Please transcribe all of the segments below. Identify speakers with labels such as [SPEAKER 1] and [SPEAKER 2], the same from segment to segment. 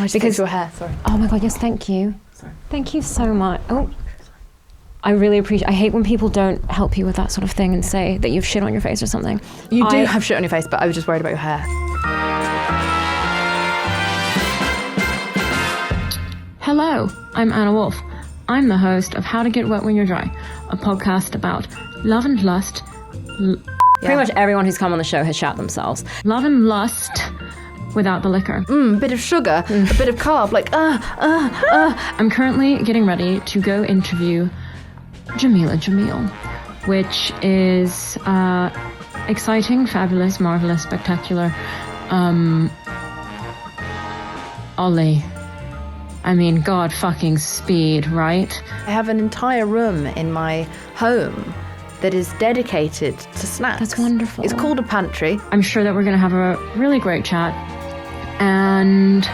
[SPEAKER 1] I just fix your hair? Sorry.
[SPEAKER 2] Oh my God, yes, thank you.
[SPEAKER 1] Sorry.
[SPEAKER 2] Thank you so much. Oh, I really appreciate. I hate when people don't help you with that sort of thing and say that you've shit on your face or something.
[SPEAKER 1] You do have shit on your face, but I was just worried about your hair.
[SPEAKER 2] Hello, I'm Anna Wolf. I'm the host of How to Get Wet When You're Dry, a podcast about love and lust. Pretty much everyone who's come on the show has shat themselves. Love and lust without the liquor.
[SPEAKER 1] A bit of sugar, a bit of carb, like,
[SPEAKER 2] I'm currently getting ready to go interview Jameela Jamil, which is exciting, fabulous, marvelous, spectacular. Ollie. I mean, God fucking speed, right?
[SPEAKER 1] I have an entire room in my home that is dedicated to snacks.
[SPEAKER 2] That's wonderful.
[SPEAKER 1] It's called a pantry.
[SPEAKER 2] I'm sure that we're going to have a really great chat. And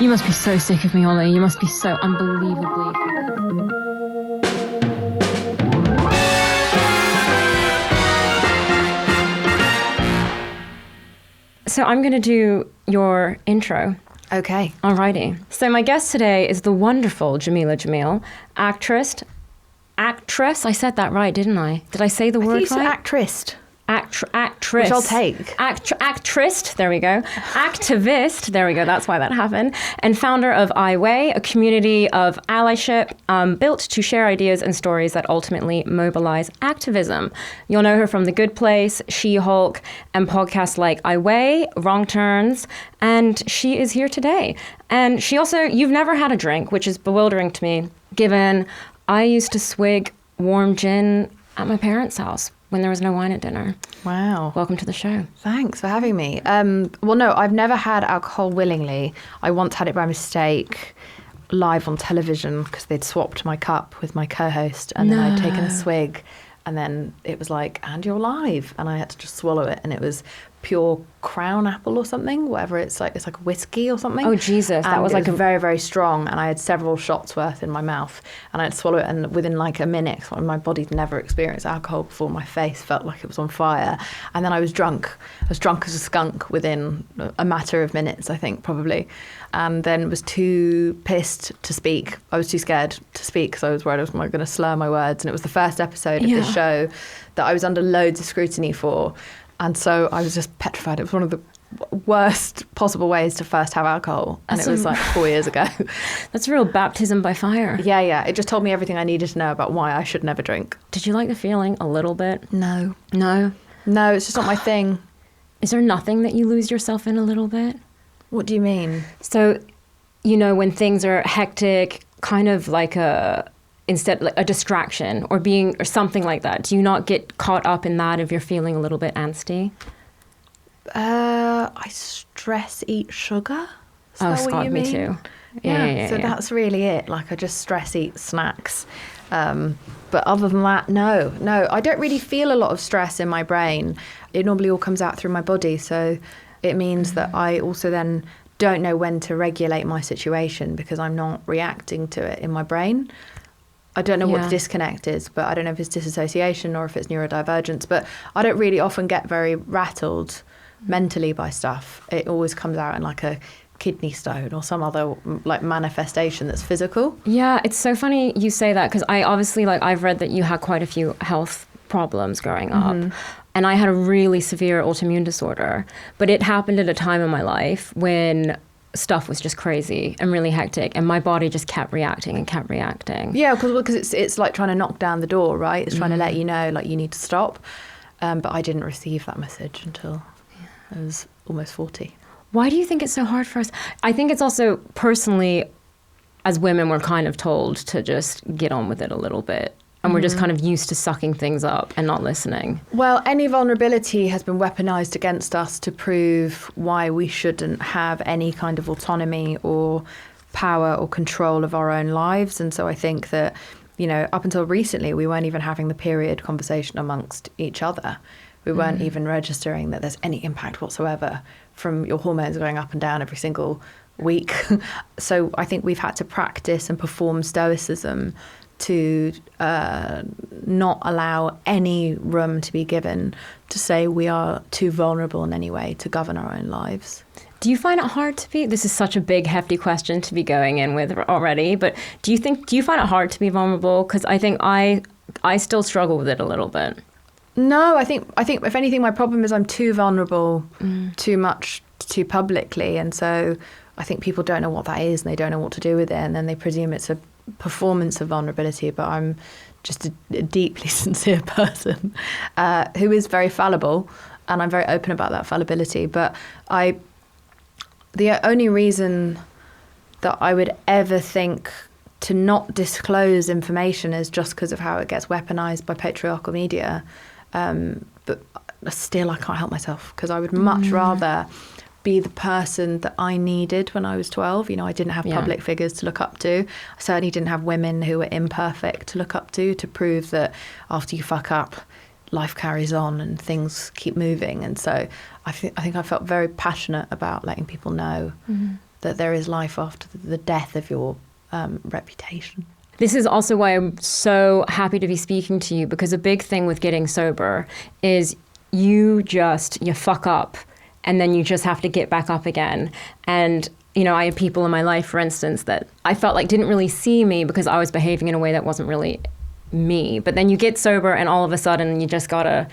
[SPEAKER 2] you must be so sick of me, Ollie. You must be so unbelievably... So I'm going to do your intro.
[SPEAKER 1] Okay.
[SPEAKER 2] Alrighty. So my guest today is the wonderful Jameela Jamil, actress. I said that right, didn't I? Did I say the word right?
[SPEAKER 1] You said actress.
[SPEAKER 2] Actress.
[SPEAKER 1] Which I'll take.
[SPEAKER 2] Actress, there we go. Activist, there we go, that's why that happened. And founder of iWay, a community of allyship built to share ideas and stories that ultimately mobilize activism. You'll know her from The Good Place, She-Hulk, and podcasts like iWay, Wrong Turns, and she is here today. And she also, you've never had a drink, which is bewildering to me, given I used to swig warm gin at my parents' house when there was no wine at dinner.
[SPEAKER 1] Wow.
[SPEAKER 2] Welcome to the show.
[SPEAKER 1] Thanks for having me. Well, no, I've never had alcohol willingly. I once had it by mistake live on television because they'd swapped my cup with my co-host and then I'd taken a swig and then it was like, and you're live. And I had to just swallow it and it was pure Crown Apple or something, whatever it's like a whiskey or something.
[SPEAKER 2] Oh, Jesus. That was like
[SPEAKER 1] very, very strong. And I had several shots worth in my mouth and I had to swallow it. And within like a minute, my body'd never experienced alcohol before, my face felt like it was on fire. And then I was drunk. I was drunk as a skunk within a matter of minutes, I think, probably. And then was too pissed to speak. I was too scared to speak because I was worried I was going to slur my words. And it was the first episode of this show that I was under loads of scrutiny for. And so I was just petrified. It was one of the worst possible ways to first have alcohol. And it was like 4 years ago.
[SPEAKER 2] That's a real baptism by fire.
[SPEAKER 1] Yeah. It just told me everything I needed to know about why I should never drink.
[SPEAKER 2] Did you like the feeling a little bit?
[SPEAKER 1] No.
[SPEAKER 2] No?
[SPEAKER 1] No, it's just not my thing.
[SPEAKER 2] Is there nothing that you lose yourself in a little bit?
[SPEAKER 1] What do you mean?
[SPEAKER 2] So, you know, when things are hectic, kind of like instead like a distraction or something like that, do you not get caught up in that if you're feeling a little bit angsty?
[SPEAKER 1] I stress eat sugar.
[SPEAKER 2] God, me too. Yeah.
[SPEAKER 1] So that's really it. Like I just stress eat snacks. But other than that, no, I don't really feel a lot of stress in my brain. It normally all comes out through my body. So it means that I also then don't know when to regulate my situation because I'm not reacting to it in my brain. I don't know what the disconnect is, but I don't know if it's disassociation or if it's neurodivergence, but I don't really often get very rattled mentally by stuff. It always comes out in like a kidney stone or some other like manifestation that's physical.
[SPEAKER 2] Yeah, it's so funny you say that because I obviously I've read that you had quite a few health problems growing up. And I had a really severe autoimmune disorder, but it happened at a time in my life when stuff was just crazy and really hectic and my body just kept reacting.
[SPEAKER 1] Yeah, because it's like trying to knock down the door, right? It's trying to let you know like you need to stop. But I didn't receive that message until I was almost 40.
[SPEAKER 2] Why do you think it's so hard for us? I think it's also personally, as women, we're kind of told to just get on with it a little bit. And we're just kind of used to sucking things up and not listening.
[SPEAKER 1] Well, any vulnerability has been weaponized against us to prove why we shouldn't have any kind of autonomy or power or control of our own lives. And so I think that, you know, up until recently, we weren't even having the period conversation amongst each other. We weren't even registering that there's any impact whatsoever from your hormones going up and down every single week. So I think we've had to practice and perform stoicism to not allow any room to be given to say we are too vulnerable in any way to govern our own lives.
[SPEAKER 2] Do you find it hard to be? This is such a big, hefty question to be going in with already. But do you find it hard to be vulnerable? Because I think I still struggle with it a little bit.
[SPEAKER 1] No, I think if anything, my problem is I'm too vulnerable, too much, too publicly, and so I think people don't know what that is and they don't know what to do with it, and then they presume it's a performance of vulnerability. But I'm just a deeply sincere person who is very fallible, and I'm very open about that fallibility. But the only reason that I would ever think to not disclose information is just because of how it gets weaponized by patriarchal media. But still, I can't help myself, because I would much rather be the person that I needed when I was 12. I didn't have public figures to look up to. I certainly didn't have women who were imperfect to look up to prove that after you fuck up, life carries on and things keep moving. And so I think I felt very passionate about letting people know that there is life after the death of your reputation.
[SPEAKER 2] This is also why I'm so happy to be speaking to you, because a big thing with getting sober is you fuck up and then you just have to get back up again. And, I had people in my life, for instance, that I felt like didn't really see me because I was behaving in a way that wasn't really me. But then you get sober and all of a sudden you just gotta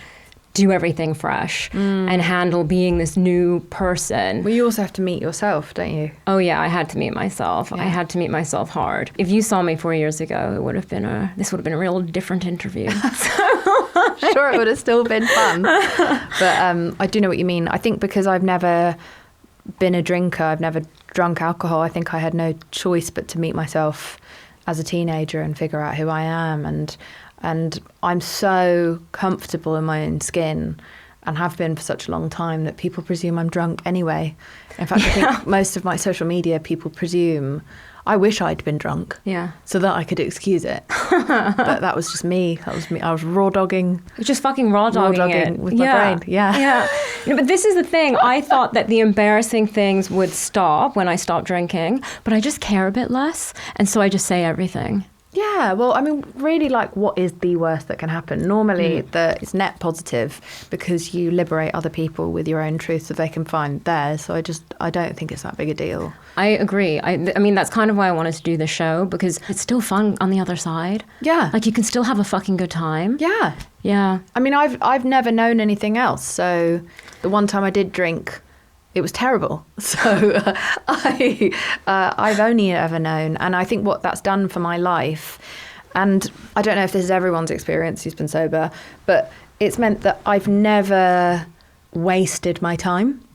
[SPEAKER 2] do everything fresh and handle being this new person.
[SPEAKER 1] Well, you also have to meet yourself, don't you?
[SPEAKER 2] Oh yeah, I had to meet myself. Yeah. I had to meet myself hard. If you saw me 4 years ago, this would have been a real different interview.
[SPEAKER 1] Sure, it would have still been fun. But I do know what you mean. I think because I've never been a drinker, I've never drunk alcohol, I think I had no choice but to meet myself as a teenager and figure out who I am. And I'm so comfortable in my own skin and have been for such a long time that people presume I'm drunk anyway. In fact, I think most of my social media people presume I wish I'd been drunk so that I could excuse it. But that was just me. That was me. I was raw dogging.
[SPEAKER 2] Just fucking raw dogging it.
[SPEAKER 1] With my brain. Yeah.
[SPEAKER 2] But this is the thing. I thought that the embarrassing things would stop when I stopped drinking, but I just care a bit less. And so I just say everything.
[SPEAKER 1] Yeah, well, I mean, really, what is the worst that can happen? Normally, it's net positive because you liberate other people with your own truth so they can find theirs. So I don't think it's that big a deal.
[SPEAKER 2] I agree. I mean, that's kind of why I wanted to do the show, because it's still fun on the other side.
[SPEAKER 1] Yeah.
[SPEAKER 2] You can still have a fucking good time.
[SPEAKER 1] Yeah.
[SPEAKER 2] Yeah.
[SPEAKER 1] I mean, I've never known anything else. So the one time I did drink, it was terrible. So I've only ever known. And I think what that's done for my life, and I don't know if this is everyone's experience who's been sober, but it's meant that I've never wasted my time.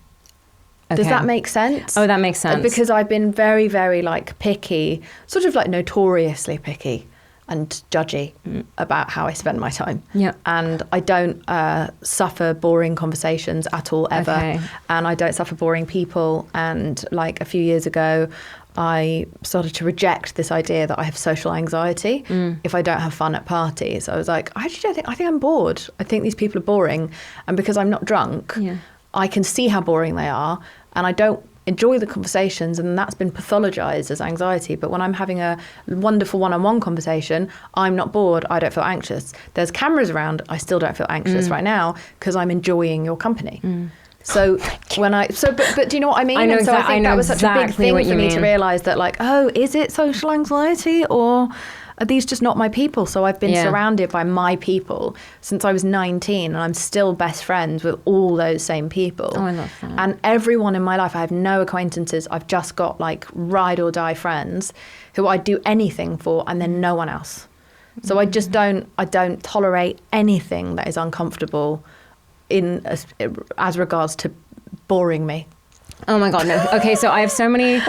[SPEAKER 1] Okay. Does that make sense?
[SPEAKER 2] Oh, that makes sense.
[SPEAKER 1] Because I've been very, very picky, sort of notoriously picky and judgy about how I spend my time.
[SPEAKER 2] Yeah.
[SPEAKER 1] And I don't suffer boring conversations at all, ever.
[SPEAKER 2] Okay.
[SPEAKER 1] And I don't suffer boring people. And a few years ago, I started to reject this idea that I have social anxiety if I don't have fun at parties. I was like, I think I'm bored. I think these people are boring. And because I'm not drunk, I can see how boring they are. And I don't enjoy the conversations, and that's been pathologized as anxiety. But when I'm having a wonderful one-on-one conversation, I'm not bored, I don't feel anxious. There's cameras around, I still don't feel anxious right now because I'm enjoying your company. So but do you know what I mean?
[SPEAKER 2] I know
[SPEAKER 1] and so I think that was such a big thing for me to realize that is it social anxiety, or are these just not my people? So I've been surrounded by my people since I was 19, and I'm still best friends with all those same people.
[SPEAKER 2] Oh, I love that.
[SPEAKER 1] And everyone in my life, I have no acquaintances. I've just got ride or die friends who I'd do anything for, and then no one else. So I don't tolerate anything that is uncomfortable as regards to boring me.
[SPEAKER 2] Oh my God, no. Okay, so I have so many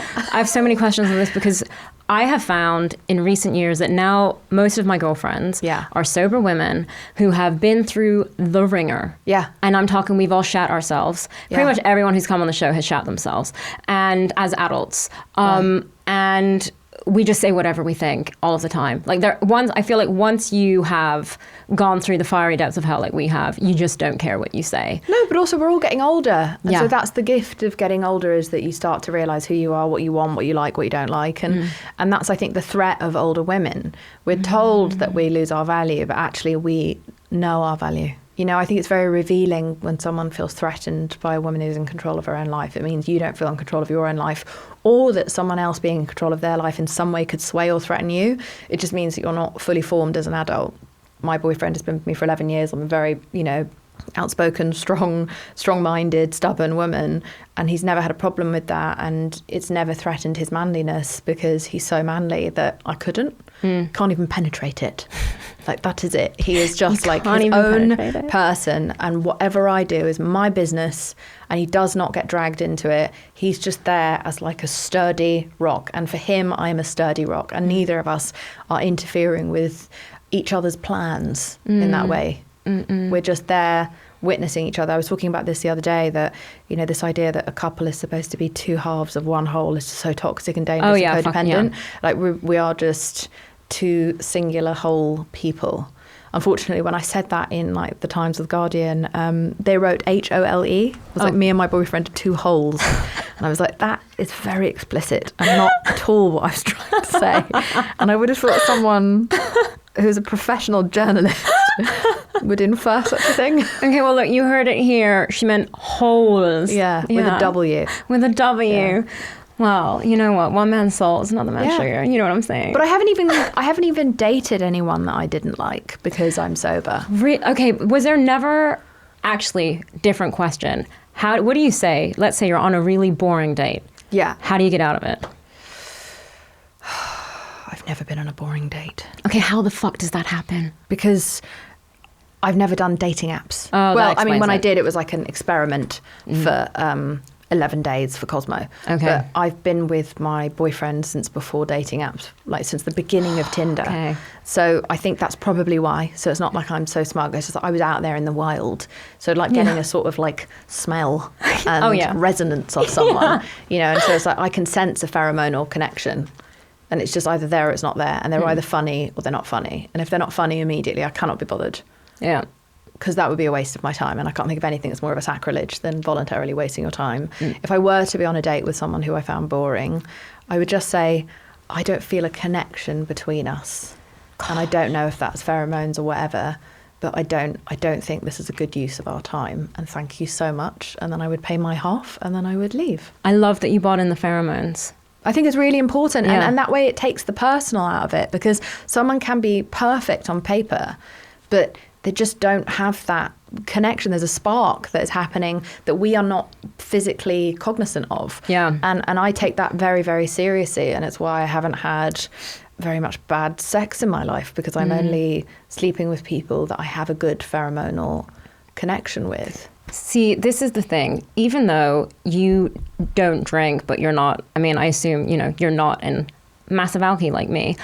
[SPEAKER 2] questions on this, because I have found in recent years that now most of my girlfriends are sober women who have been through the ringer.
[SPEAKER 1] Yeah.
[SPEAKER 2] And I'm talking, we've all shat ourselves. Pretty much everyone who's come on the show has shat themselves, and as adults. And we just say whatever we think all of the time. I feel like once you have gone through the fiery depths of hell like we have, you just don't care what you say.
[SPEAKER 1] No, but also we're all getting older. And so that's the gift of getting older, is that you start to realize who you are, what you want, what you like, what you don't like. And that's, I think, the threat of older women. We're told that we lose our value, but actually we know our value. You know, I think it's very revealing when someone feels threatened by a woman who's in control of her own life. It means you don't feel in control of your own life, or that someone else being in control of their life in some way could sway or threaten you. It just means that you're not fully formed as an adult. My boyfriend has been with me for 11 years. I'm a very, you know, outspoken, strong-minded, stubborn woman, and he's never had a problem with that, and it's never threatened his manliness because he's so manly that I can't even penetrate it. Like, that is it. He is just like his own person, and whatever I do is my business, and he does not get dragged into it. He's just there as like a sturdy rock, and for him, I am a sturdy rock, and neither of us are interfering with each other's plans in that way. We're just there witnessing each other. I was talking about this the other day, that, you know, this idea that a couple is supposed to be two halves of one whole is so toxic and dangerous and codependent. Like, we are just two singular whole people. Unfortunately, when I said that in like the Times of the Guardian, they wrote HOLE. It was like me and my boyfriend are two holes. And I was like, that is very explicit and not at all what I was trying to say. And I would have thought someone who's a professional journalist would infer such a thing.
[SPEAKER 2] Okay, well, look, you heard it here. She meant holes.
[SPEAKER 1] Yeah, with a W.
[SPEAKER 2] With a W. Yeah. Well, you know what? One man's soul is another man's sugar. You know what I'm saying?
[SPEAKER 1] But I haven't even dated anyone that I didn't like because I'm sober.
[SPEAKER 2] Okay, was there never actually different question? What do you say? Let's say you're on a really boring date.
[SPEAKER 1] Yeah.
[SPEAKER 2] How do you get out of it?
[SPEAKER 1] I've never been on a boring date.
[SPEAKER 2] Okay, how the fuck does that happen?
[SPEAKER 1] Because I've never done dating apps.
[SPEAKER 2] Oh,
[SPEAKER 1] well, I mean, when I did, it was like an experiment for 11 days for Cosmo. Okay. But I've been with my boyfriend since before dating apps, like since the beginning of Tinder.
[SPEAKER 2] Okay.
[SPEAKER 1] So I think that's probably why. So it's not like I'm so smug. It's just that I was out there in the wild. So like getting a sort of like smell and resonance of someone, you know, and so it's like I can sense a pheromonal connection. And it's just either there or it's not there. And they're either funny or they're not funny. And if they're not funny immediately, I cannot be bothered.
[SPEAKER 2] Yeah.
[SPEAKER 1] Because that would be a waste of my time. And I can't think of anything that's more of a sacrilege than voluntarily wasting your time. If I were to be on a date with someone who I found boring, I would just say, I don't feel a connection between us. And I don't know if that's pheromones or whatever, but I don't think this is a good use of our time. And thank you so much. And then I would pay my half and then I would leave.
[SPEAKER 2] I love that you bought in the pheromones.
[SPEAKER 1] I think it's really important. And that way it takes the personal out of it, because someone can be perfect on paper, but they just don't have that connection. There's a spark that is happening that we are not physically cognizant of.
[SPEAKER 2] Yeah.
[SPEAKER 1] And I take that very, very seriously. And it's why I haven't had very much bad sex in my life, because I'm only sleeping with people that I have a good pheromonal connection with.
[SPEAKER 2] See, this is the thing. Even though you don't drink, but you're not, I mean, I assume, you know, you're not in massive alky like me.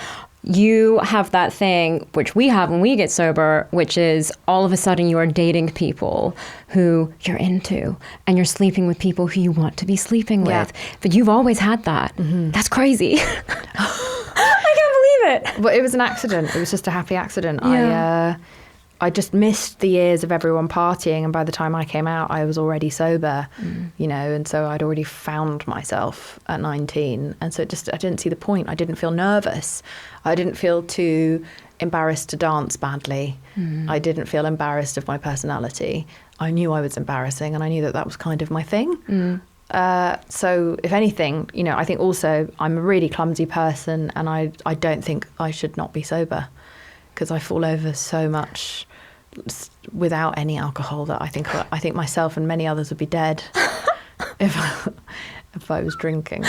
[SPEAKER 2] You have that thing, which we have when we get sober, which is all of a sudden you are dating people who you're into, and you're sleeping with people who you want to be sleeping with. But you've always had that. That's crazy. I can't believe it.
[SPEAKER 1] Well, it was an accident. It was just a happy accident. Yeah. I just missed the years of everyone partying, and by the time I came out, I was already sober, you know, and so I'd already found myself at 19, and so I didn't see the point. I didn't feel nervous. I didn't feel too embarrassed to dance badly. I didn't feel embarrassed of my personality. I knew I was embarrassing, and I knew that was kind of my thing. So if anything, you know, I think also I'm a really clumsy person, and I don't think I should not be sober, because I fall over so much without any alcohol that I think myself and many others would be dead if I was drinking.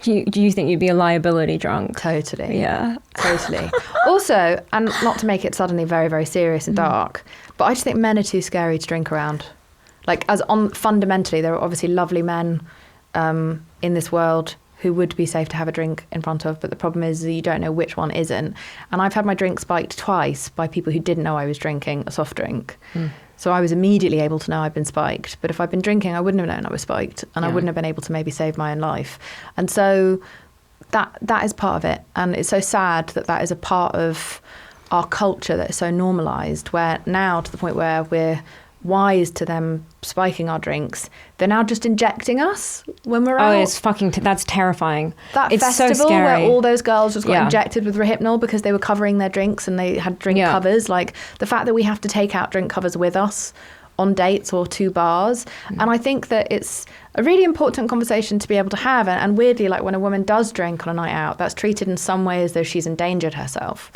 [SPEAKER 2] Do you think you'd be a liability drunk?
[SPEAKER 1] Totally.
[SPEAKER 2] Yeah.
[SPEAKER 1] Totally. Also, and not to make it suddenly very, very serious and dark, but I just think men are too scary to drink around. Like, fundamentally, there are obviously lovely men in this world who would be safe to have a drink in front of, but the problem is that you don't know which one isn't. And I've had my drink spiked twice by people who didn't know I was drinking a soft drink. So I was immediately able to know I'd been spiked. But if I'd been drinking, I wouldn't have known I was spiked, and I wouldn't have been able to maybe save my own life. And so that is part of it. And it's so sad that is a part of our culture that is so normalised, where now to the point where we're wise to them spiking our drinks. They're now just injecting us when we're out.
[SPEAKER 2] Oh, it's fucking, that's terrifying.
[SPEAKER 1] That
[SPEAKER 2] it's
[SPEAKER 1] festival
[SPEAKER 2] so scary.
[SPEAKER 1] where all those girls just got injected with Rohypnol because they were covering their drinks and they had drink covers. Like the fact that we have to take out drink covers with us on dates or to bars. And I think that it's a really important conversation to be able to have. And weirdly, like when a woman does drink on a night out, that's treated in some way as though she's endangered herself.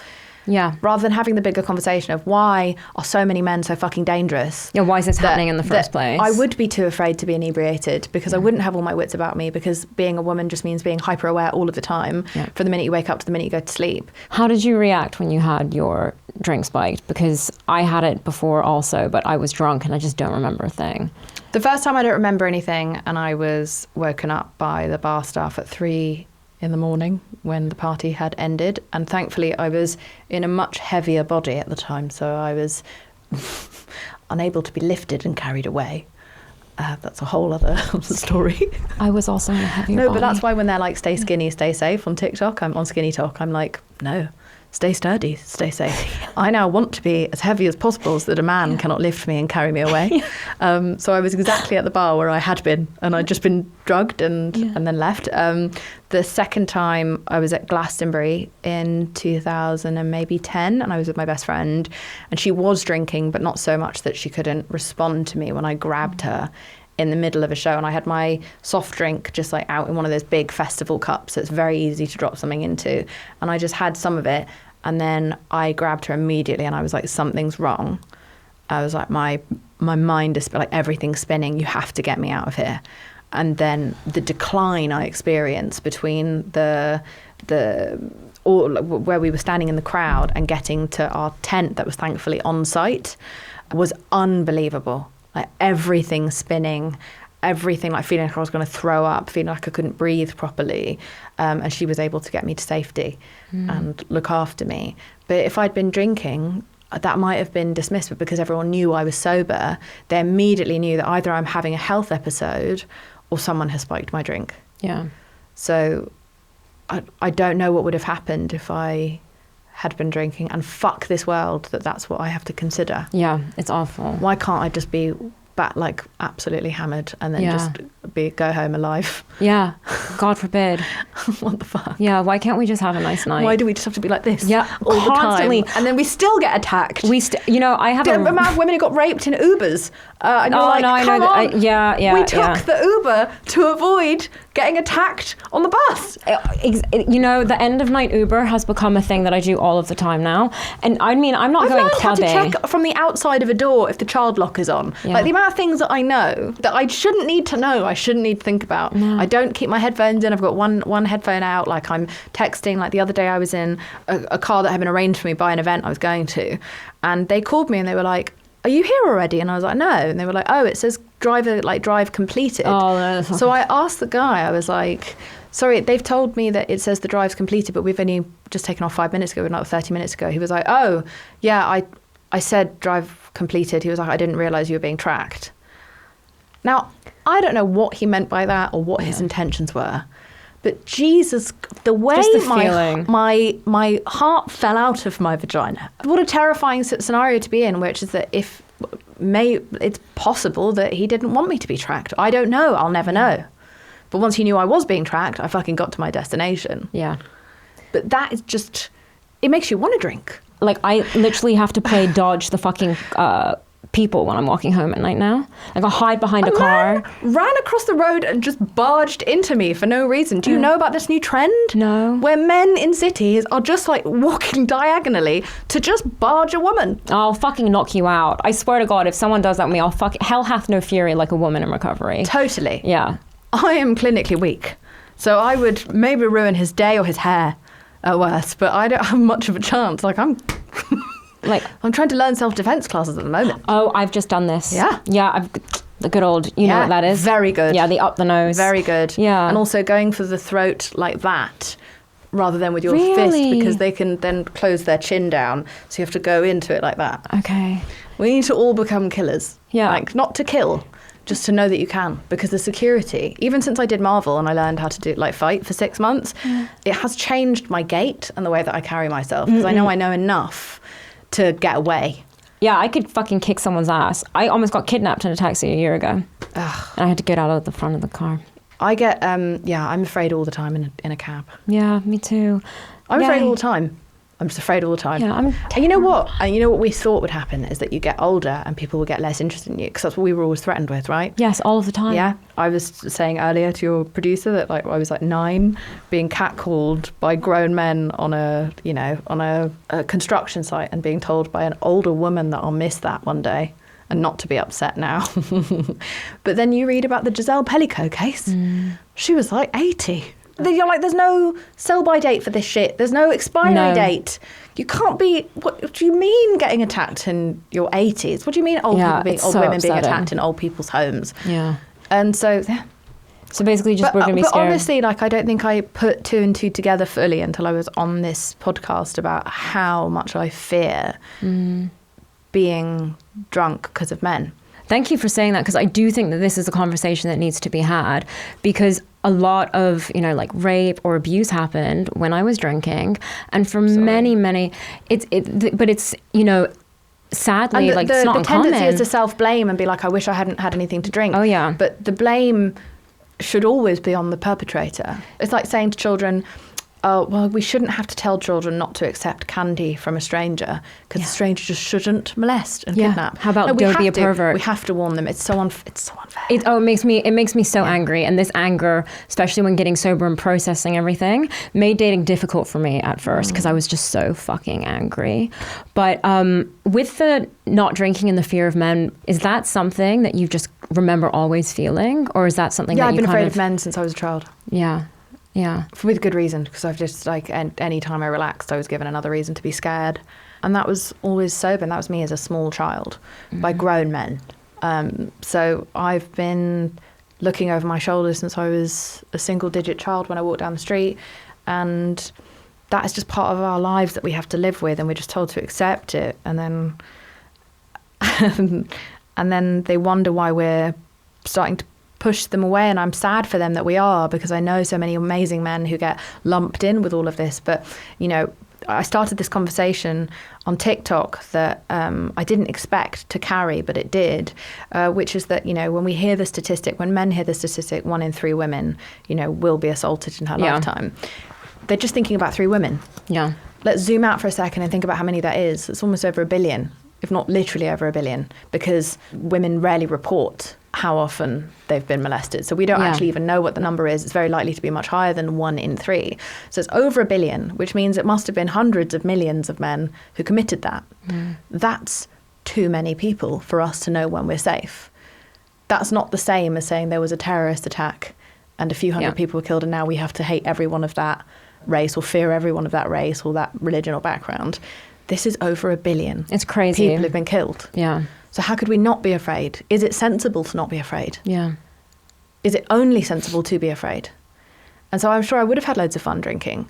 [SPEAKER 2] Yeah.
[SPEAKER 1] Rather than having the bigger conversation of why are so many men so fucking dangerous?
[SPEAKER 2] Yeah, why is this happening in the first place?
[SPEAKER 1] I would be too afraid to be inebriated because I wouldn't have all my wits about me, because being a woman just means being hyper aware all of the time from the minute you wake up to the minute you go to sleep.
[SPEAKER 2] How did you react when you had your drink spiked? Because I had it before also, but I was drunk and I just don't remember a thing.
[SPEAKER 1] The first time I don't remember anything, and I was woken up by the bar staff at 3 in the morning when the party had ended, and thankfully I was in a much heavier body at the time, so I was unable to be lifted and carried away. That's a whole other story.
[SPEAKER 2] I was also in a heavier body.
[SPEAKER 1] No, but that's why when they're like, stay skinny, stay safe on TikTok, I'm on Skinny Talk, I'm like, no, stay sturdy, stay safe. I now want to be as heavy as possible so that a man cannot lift me and carry me away. So I was exactly at the bar where I had been, and I'd just been drugged and then left. The second time I was at Glastonbury in 2010, and I was with my best friend, and she was drinking, but not so much that she couldn't respond to me when I grabbed her in the middle of a show, and I had my soft drink just like out in one of those big festival cups, so it's very easy to drop something into, and I just had some of it, and then I grabbed her immediately, and I was like, something's wrong. I was like, my mind is like everything's spinning, you have to get me out of here. And then the decline I experienced between where we were standing in the crowd and getting to our tent that was thankfully on site was unbelievable. Like everything spinning, everything, like feeling like I was going to throw up, feeling like I couldn't breathe properly. And she was able to get me to safety and look after me. But if I'd been drinking, that might have been dismissed, but because everyone knew I was sober, they immediately knew that either I'm having a health episode or someone has spiked my drink.
[SPEAKER 2] Yeah.
[SPEAKER 1] So I don't know what would have happened if I had been drinking, and fuck this world that's what I have to consider.
[SPEAKER 2] Yeah, it's awful.
[SPEAKER 1] Why can't I just be back like absolutely hammered and then just go home alive?
[SPEAKER 2] Yeah, God forbid.
[SPEAKER 1] What the fuck?
[SPEAKER 2] Yeah, why can't we just have a nice night?
[SPEAKER 1] Why do we just have to be like this?
[SPEAKER 2] Yeah,
[SPEAKER 1] all
[SPEAKER 2] constantly.
[SPEAKER 1] the time? And then we still get attacked.
[SPEAKER 2] I have
[SPEAKER 1] the amount of women who got raped in Ubers. And you're
[SPEAKER 2] I know that.
[SPEAKER 1] We took the Uber to avoid getting attacked on the bus.
[SPEAKER 2] The end of night Uber has become a thing that I do all of the time now. And I mean, I'm not going clubbing. I've learned how to check from the outside of a door if the child lock is on. Yeah.
[SPEAKER 1] Like the amount of things that I know that I shouldn't need to know, I shouldn't need to think about. No. I don't keep my headphones in. I've got one headphone out. Like I'm texting. Like the other day I was in a car that had been arranged for me by an event I was going to. And they called me and they were like, are you here already? And I was like, no. And they were like, oh, it says drive completed. Oh, no. So I asked the guy, I was like, sorry, they've told me that it says the drive's completed, but we've only just taken off 5 minutes ago, not 30 minutes ago. He was like, oh, yeah, I said drive completed. He was like, I didn't realize you were being tracked. Now, I don't know what he meant by that or what his intentions were. But Jesus, the way my heart fell out of my vagina. What a terrifying scenario to be in, which is that it's possible that he didn't want me to be tracked. I don't know. I'll never know. But once he knew I was being tracked, I fucking got to my destination. Yeah. But that is just, it makes you want to drink.
[SPEAKER 2] Like, I literally have to play dodge the fucking people when I'm walking home at night now. Like, I'll hide behind a car.
[SPEAKER 1] Ran across the road and just barged into me for no reason. Do you know about this new trend?
[SPEAKER 2] No.
[SPEAKER 1] Where men in cities are just like walking diagonally to just barge a woman.
[SPEAKER 2] I'll fucking knock you out. I swear to God, if someone does that to me, hell hath no fury like a woman in recovery.
[SPEAKER 1] Totally.
[SPEAKER 2] Yeah.
[SPEAKER 1] I am clinically weak. So I would maybe ruin his day or his hair at worst, but I don't have much of a chance. Like I'm trying to learn self-defense classes at the moment.
[SPEAKER 2] Oh, I've just done this.
[SPEAKER 1] Yeah.
[SPEAKER 2] Yeah, the good old, you know what that is?
[SPEAKER 1] Very good.
[SPEAKER 2] Yeah, the up the nose.
[SPEAKER 1] Very good.
[SPEAKER 2] Yeah.
[SPEAKER 1] And also going for the throat like that rather than with your fist, because they can then close their chin down. So you have to go into it like that.
[SPEAKER 2] Okay.
[SPEAKER 1] We need to all become killers.
[SPEAKER 2] Yeah.
[SPEAKER 1] Like, not to kill, just to know that you can, because the security, even since I did Marvel and I learned how to fight for 6 months, it has changed my gait and the way that I carry myself, because I know enough to get away.
[SPEAKER 2] Yeah, I could fucking kick someone's ass. I almost got kidnapped in a taxi a year ago.
[SPEAKER 1] Ugh.
[SPEAKER 2] And I had to get out of the front of the car.
[SPEAKER 1] I get, I'm afraid all the time in a cab.
[SPEAKER 2] Yeah, me too.
[SPEAKER 1] I'm afraid all the time. I'm just afraid all the time.
[SPEAKER 2] Yeah,
[SPEAKER 1] and you know what? And you know what we thought would happen is that you get older and people will get less interested in you, because that's what we were always threatened with, right?
[SPEAKER 2] Yes, all of the time.
[SPEAKER 1] Yeah. I was saying earlier to your producer that like I was like 9, being catcalled by grown men on a construction site and being told by an older woman that I'll miss that one day and not to be upset now. But then you read about the Giselle Pellico case. She was like 80. You're like, there's no sell-by date for this shit. There's no expiry date. You can't be. What do you mean getting attacked in your 80s? What do you mean old women being attacked in old people's homes?
[SPEAKER 2] Yeah.
[SPEAKER 1] And so, yeah.
[SPEAKER 2] So basically, we're going to be scared.
[SPEAKER 1] But honestly, like, I don't think I put 2 and 2 together fully until I was on this podcast about how much I fear being drunk because of men.
[SPEAKER 2] Thank you for saying that, because I do think that this is a conversation that needs to be had, because a lot of, like rape or abuse happened when I was drinking. And for many, but it's, sadly,
[SPEAKER 1] and
[SPEAKER 2] like it's not
[SPEAKER 1] the tendency
[SPEAKER 2] uncommon.
[SPEAKER 1] is to self-blame and be like, I wish I hadn't had anything to drink.
[SPEAKER 2] Oh, yeah.
[SPEAKER 1] But the blame should always be on the perpetrator. It's like saying to children, oh, well, we shouldn't have to tell children not to accept candy from a stranger because the stranger just shouldn't molest and kidnap.
[SPEAKER 2] How about don't be a pervert?
[SPEAKER 1] We have to warn them. It's so unfair.
[SPEAKER 2] It makes me so angry. And this anger, especially when getting sober and processing everything, made dating difficult for me at first because I was just so fucking angry. But with the not drinking and the fear of men, is that something that you just remember always feeling? Or is that something that you
[SPEAKER 1] I've been afraid of men since I was a child.
[SPEAKER 2] Yeah. Yeah.
[SPEAKER 1] With good reason, because I've just, like, any time I relaxed, I was given another reason to be scared. And that was always sober, and that was me as a small child, by grown men. So I've been looking over my shoulder since I was a single-digit child when I walked down the street, and that is just part of our lives that we have to live with, and we're just told to accept it. And then they wonder why we're starting to push them away, and I'm sad for them that we are, because I know so many amazing men who get lumped in with all of this. But I started this conversation on TikTok that I didn't expect to carry, but it did, which is that when we hear the statistic, when men hear the statistic, 1 in 3 women will be assaulted in her lifetime, they're just thinking about 3 women.
[SPEAKER 2] Yeah.
[SPEAKER 1] Let's zoom out for a second and think about how many that is. It's almost over 1 billion, if not literally over 1 billion, because women rarely report how often they've been molested. So we don't actually even know what the number is. It's very likely to be much higher than 1 in 3. So it's over 1 billion, which means it must have been hundreds of millions of men who committed that. That's too many people for us to know when we're safe. That's not the same as saying there was a terrorist attack and a few hundred people were killed, and now we have to hate everyone of that race or fear everyone of that race or that religion or background. This is over 1 billion.
[SPEAKER 2] It's crazy.
[SPEAKER 1] People have been killed.
[SPEAKER 2] Yeah.
[SPEAKER 1] So how could we not be afraid? Is it sensible to not be afraid?
[SPEAKER 2] Yeah.
[SPEAKER 1] Is it only sensible to be afraid? And so I'm sure I would have had loads of fun drinking,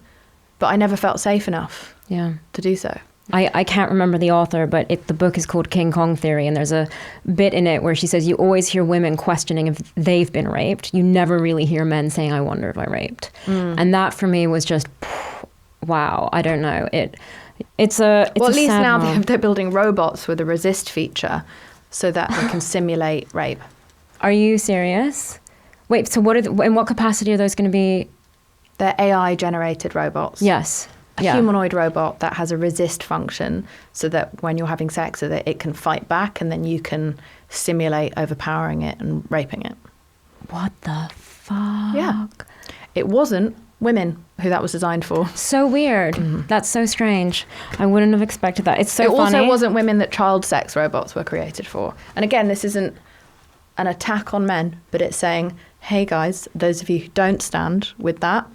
[SPEAKER 1] but I never felt safe enough to do so.
[SPEAKER 2] I can't remember the author, but the book is called King Kong Theory, and there's a bit in it where she says you always hear women questioning if they've been raped. You never really hear men saying, I wonder if I raped. And that for me was just, wow, I don't know. It's at least now
[SPEAKER 1] they're building robots with a resist feature so that they can simulate rape.
[SPEAKER 2] Are you serious? Wait, so in what capacity are those going to be?
[SPEAKER 1] They're AI-generated robots.
[SPEAKER 2] Yes.
[SPEAKER 1] A humanoid robot that has a resist function so that when you're having sex with it, it can fight back, and then you can simulate overpowering it and raping it.
[SPEAKER 2] What the fuck?
[SPEAKER 1] Yeah. It wasn't women who that was designed for.
[SPEAKER 2] So weird. That's so strange. I wouldn't have expected that. It's so funny.
[SPEAKER 1] It also wasn't women that child sex robots were created for. And again, this isn't an attack on men, but it's saying, hey guys, those of you who don't stand with that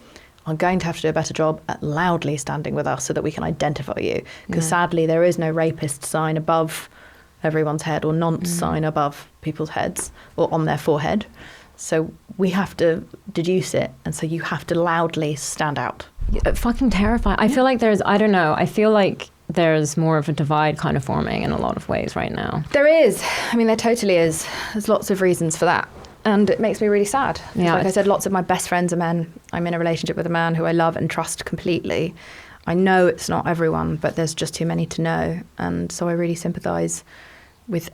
[SPEAKER 1] are going to have to do a better job at loudly standing with us so that we can identify you. Because sadly, there is no rapist sign above everyone's head or nonce sign above people's heads or on their forehead. So we have to deduce it, and so you have to loudly stand out.
[SPEAKER 2] Fucking terrifying. I feel like there's more of a divide kind of forming in a lot of ways right now.
[SPEAKER 1] There is. I mean, there totally is. There's lots of reasons for that. And it makes me really sad.
[SPEAKER 2] Yeah,
[SPEAKER 1] like I said, lots of my best friends are men. I'm in a relationship with a man who I love and trust completely. I know it's not everyone, but there's just too many to know. And so I really sympathise with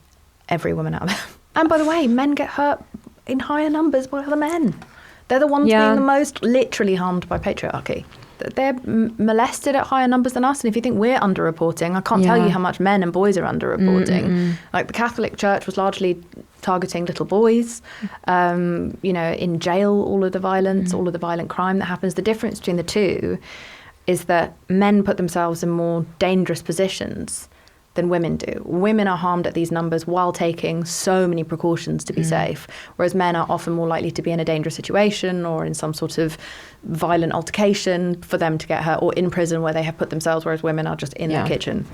[SPEAKER 1] every woman out there. And by the way, men get hurt in higher numbers by other men. They're the ones being the most literally harmed by patriarchy. They're molested at higher numbers than us. And if you think we're underreporting, I can't tell you how much men and boys are underreporting. Like the Catholic Church was largely targeting little boys. In jail, all of the violence, all of the violent crime that happens. The difference between the two is that men put themselves in more dangerous positions than women do. Women are harmed at these numbers while taking so many precautions to be safe, whereas men are often more likely to be in a dangerous situation or in some sort of violent altercation for them to get hurt, or in prison where they have put themselves, whereas women are just in their kitchen.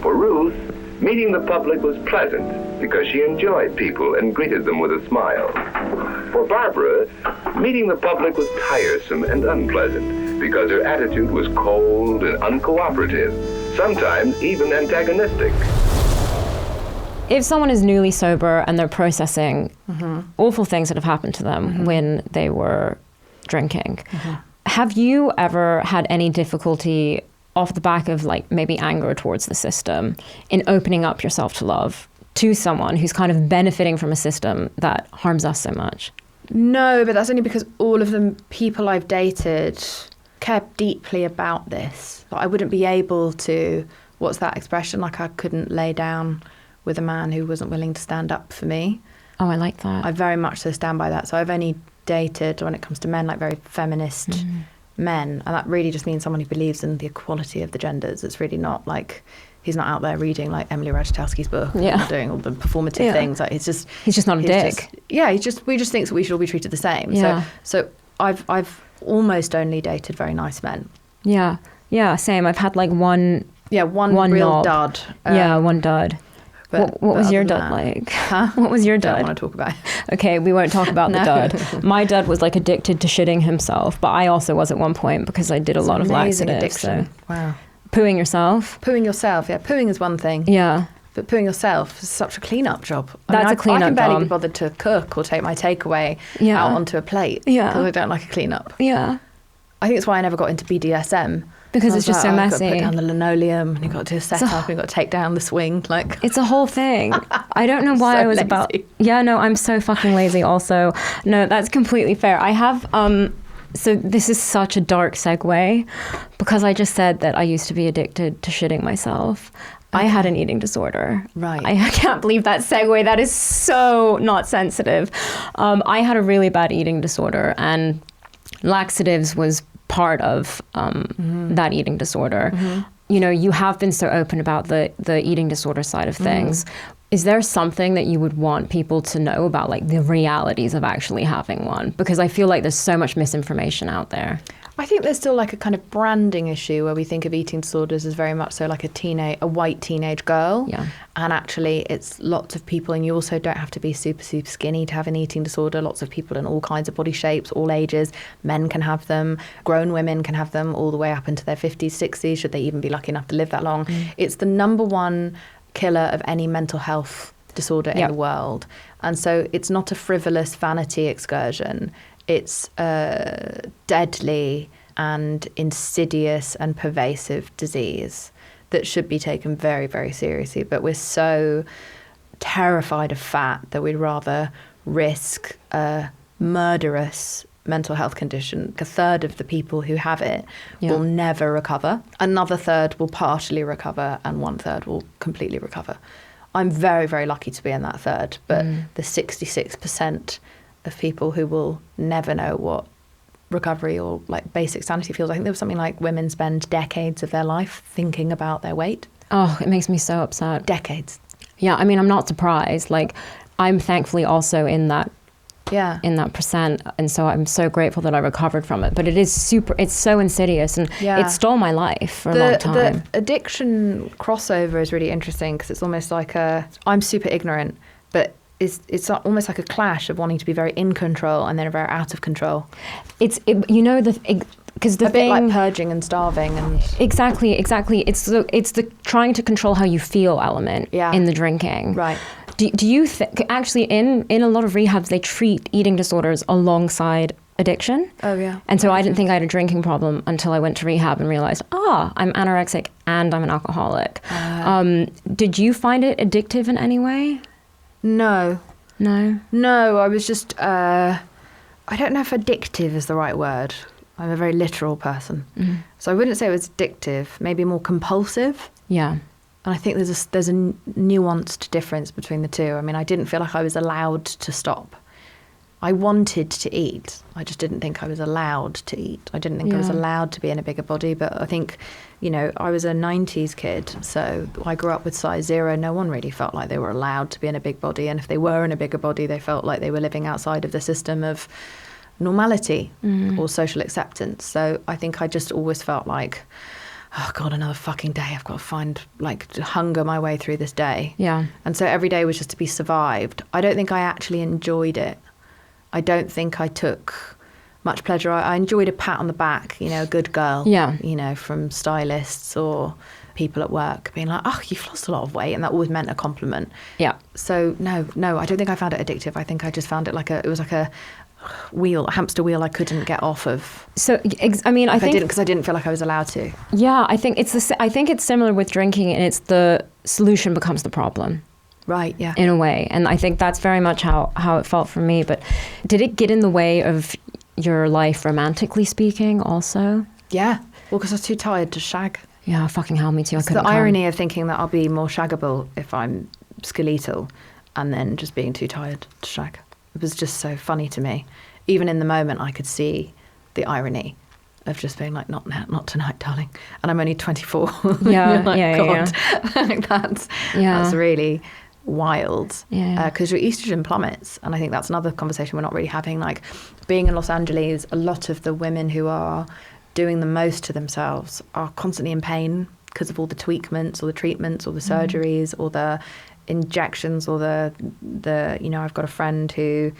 [SPEAKER 3] For Ruth, meeting the public was pleasant because she enjoyed people and greeted them with a smile. For Barbara, meeting the public was tiresome and unpleasant because her attitude was cold and uncooperative, sometimes even antagonistic.
[SPEAKER 2] If someone is newly sober and they're processing awful things that have happened to them when they were drinking, have you ever had any difficulty off the back of like maybe anger towards the system in opening up yourself to love to someone who's kind of benefiting from a system that harms us so much?
[SPEAKER 1] No, but that's only because all of the people I've dated care deeply about this. I wouldn't be able to, what's that expression? Like I couldn't lay down with a man who wasn't willing to stand up for me.
[SPEAKER 2] Oh, I like that.
[SPEAKER 1] I very much so stand by that. So I've only dated, when it comes to men, like very feminist men. And that really just means someone who believes in the equality of the genders. It's really not like, he's not out there reading like Emily Ratajkowski's book and doing all the performative things. Like he's just
[SPEAKER 2] not a dick.
[SPEAKER 1] We just think that we should all be treated the same.
[SPEAKER 2] Yeah.
[SPEAKER 1] So I've almost only dated very nice men.
[SPEAKER 2] Yeah. Yeah, same. I've had like one
[SPEAKER 1] real
[SPEAKER 2] knob.
[SPEAKER 1] dud.
[SPEAKER 2] One dud. What was your dud like?
[SPEAKER 1] Huh?
[SPEAKER 2] What was your dud?
[SPEAKER 1] Don't want to talk about it.
[SPEAKER 2] Okay, we won't talk about the dud. My dud was like addicted to shitting himself, but I also was at one point because I did a lot of laxatives.
[SPEAKER 1] Addiction.
[SPEAKER 2] So.
[SPEAKER 1] Wow.
[SPEAKER 2] Pooing yourself?
[SPEAKER 1] Pooing yourself, yeah. Pooing is one thing.
[SPEAKER 2] Yeah.
[SPEAKER 1] But pooing yourself is such a clean-up job.
[SPEAKER 2] A clean-up job.
[SPEAKER 1] I can barely be bothered to cook or take my takeaway out onto a plate because I don't like a clean-up.
[SPEAKER 2] Yeah.
[SPEAKER 1] I think it's why I never got into BDSM.
[SPEAKER 2] Because it's just so messy.
[SPEAKER 1] You've got to put down the linoleum and you've got to do a setup and you've got to take down the swing. Like
[SPEAKER 2] it's a whole thing. I don't know why I was lazy. About... Yeah, no, I'm so fucking lazy also. No, that's completely fair. I have... So this is such a dark segue because I just said that I used to be addicted to shitting myself. Okay. I had an eating disorder.
[SPEAKER 1] Right.
[SPEAKER 2] I can't believe that segue. That is so not sensitive. I had a really bad eating disorder and laxatives was part of that eating disorder. You know, you have been so open about the eating disorder side of things. Is there something that you would want people to know about, like the realities of actually having one? Because I feel like there's so much misinformation out there.
[SPEAKER 1] I think there's still like a kind of branding issue where we think of eating disorders as very much so like a white teenage girl.
[SPEAKER 2] Yeah.
[SPEAKER 1] And actually it's lots of people, and you also don't have to be super, super skinny to have an eating disorder. Lots of people in all kinds of body shapes, all ages. Men can have them. Grown women can have them all the way up into their 50s, 60s, should they even be lucky enough to live that long. It's the number one killer of any mental health disorder in the world. And so it's not a frivolous vanity excursion. It's a deadly and insidious and pervasive disease that should be taken very, very seriously. But we're so terrified of fat that we'd rather risk a murderous mental health condition. A third of the people who have it will never recover. Another third will partially recover, and one third will completely recover. I'm very, very lucky to be in that third, but the 66% of people who will never know what recovery or like basic sanity feels. I think there was something like women spend decades of their life thinking about their weight.
[SPEAKER 2] Oh, it makes me so upset.
[SPEAKER 1] Decades.
[SPEAKER 2] Yeah, I mean, I'm not surprised. Like, I'm thankfully also in that percent, and so I'm so grateful that I recovered from it. But it's so insidious, and it stole my life for a long time.
[SPEAKER 1] The addiction crossover is really interesting because it's almost like I'm super ignorant, but it's almost like a clash of wanting to be very in control and then very out of control. Because the
[SPEAKER 2] thing,
[SPEAKER 1] bit like purging and starving and
[SPEAKER 2] exactly. It's the trying to control how you feel element in the drinking.
[SPEAKER 1] Right.
[SPEAKER 2] Do you think actually in a lot of rehabs they treat eating disorders alongside addiction.
[SPEAKER 1] Oh, yeah.
[SPEAKER 2] And so I didn't think I had a drinking problem until I went to rehab and realized, I'm anorexic and I'm an alcoholic. Did you find it addictive in any way?
[SPEAKER 1] No.
[SPEAKER 2] No?
[SPEAKER 1] No, I was just, I don't know if addictive is the right word. I'm a very literal person.
[SPEAKER 2] Mm-hmm.
[SPEAKER 1] So I wouldn't say it was addictive, maybe more compulsive.
[SPEAKER 2] Yeah.
[SPEAKER 1] And I think there's a nuanced difference between the two. I mean, I didn't feel like I was allowed to stop. I wanted to eat. I just didn't think I was allowed to eat. I didn't think I was allowed to be in a bigger body. But I think, I was a 90s kid. So I grew up with size 0. No one really felt like they were allowed to be in a big body. And if they were in a bigger body, they felt like they were living outside of the system of normality or social acceptance. So I think I just always felt like, oh God, another fucking day. I've got to hunger my way through this day.
[SPEAKER 2] Yeah.
[SPEAKER 1] And so every day was just to be survived. I don't think I actually enjoyed it. I don't think I took much pleasure. I enjoyed a pat on the back, a good girl, from stylists or people at work being like, oh, you've lost a lot of weight. And that always meant a compliment.
[SPEAKER 2] Yeah.
[SPEAKER 1] So no, I don't think I found it addictive. I think I just found it it was like a hamster wheel I couldn't get off of.
[SPEAKER 2] So, I think
[SPEAKER 1] I didn't, because I didn't feel like I was allowed to.
[SPEAKER 2] Yeah, I think it's similar with drinking, and it's the solution becomes the problem.
[SPEAKER 1] Right, yeah.
[SPEAKER 2] In a way. And I think that's very much how it felt for me. But did it get in the way of your life romantically speaking also?
[SPEAKER 1] Yeah. Well, because I was too tired to shag.
[SPEAKER 2] Yeah, fucking hell, me too.
[SPEAKER 1] It's the irony of thinking that I'll be more shaggable if I'm skeletal and then just being too tired to shag. It was just so funny to me. Even in the moment, I could see the irony of just being like, not tonight, darling. And I'm only 24.
[SPEAKER 2] Yeah,
[SPEAKER 1] God. That's really wild.
[SPEAKER 2] Yeah.
[SPEAKER 1] Because your estrogen plummets. And I think that's another conversation we're not really having. Like, being in Los Angeles, a lot of the women who are doing the most to themselves are constantly in pain because of all the tweakments or the treatments or the surgeries or the injections or the I've got a friend who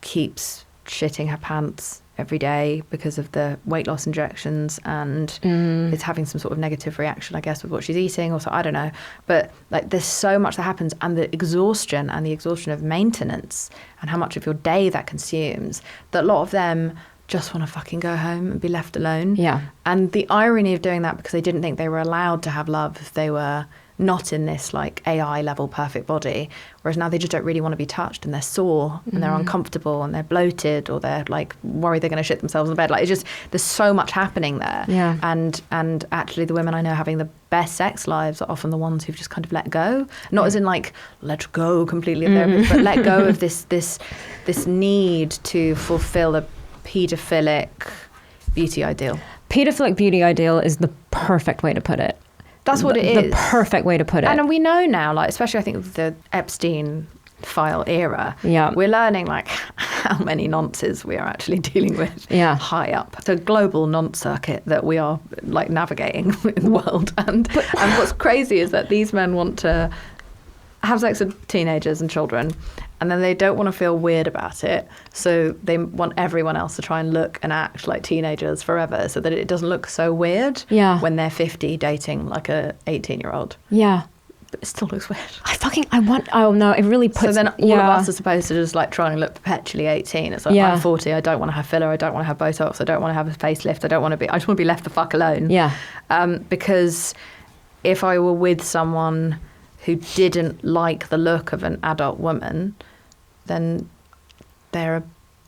[SPEAKER 1] keeps shitting her pants every day because of the weight loss injections and is having some sort of negative reaction, I guess, with what she's eating, or so, I don't know. But like, there's so much that happens, and the exhaustion of maintenance and how much of your day that consumes, that a lot of them just want to fucking go home and be left alone.
[SPEAKER 2] Yeah.
[SPEAKER 1] And the irony of doing that, because they didn't think they were allowed to have love if they were not in this like AI level perfect body, whereas now they just don't really want to be touched, and they're sore and they're uncomfortable and they're bloated, or they're like worried they're going to shit themselves in bed. Like, it's just, there's so much happening there.
[SPEAKER 2] Yeah.
[SPEAKER 1] And actually the women I know having the best sex lives are often the ones who've just kind of let go, not as in like let go completely of therapy, but let go of this need to fulfill a pedophilic beauty ideal.
[SPEAKER 2] Pedophilic beauty ideal is the perfect way to put it.
[SPEAKER 1] That's what it is.
[SPEAKER 2] The perfect way to put it.
[SPEAKER 1] And we know now, like, especially I think with the Epstein file era, we're learning like how many nonces we are actually dealing with high up. It's a global nonce circuit that we are like navigating in the world. And what's crazy is that these men want to have sex with teenagers and children, and then they don't want to feel weird about it. So they want everyone else to try and look and act like teenagers forever, so that it doesn't look so weird when they're 50 dating like a 18-year-old.
[SPEAKER 2] Yeah.
[SPEAKER 1] But it still looks weird.
[SPEAKER 2] It really puts...
[SPEAKER 1] So then all of us are supposed to just like try and look perpetually 18. It's like, I'm 40, I don't want to have filler, I don't want to have Botox, I don't want to have a facelift, I just want to be left the fuck alone.
[SPEAKER 2] Yeah.
[SPEAKER 1] Because if I were with someone who didn't like the look of an adult woman, then they're a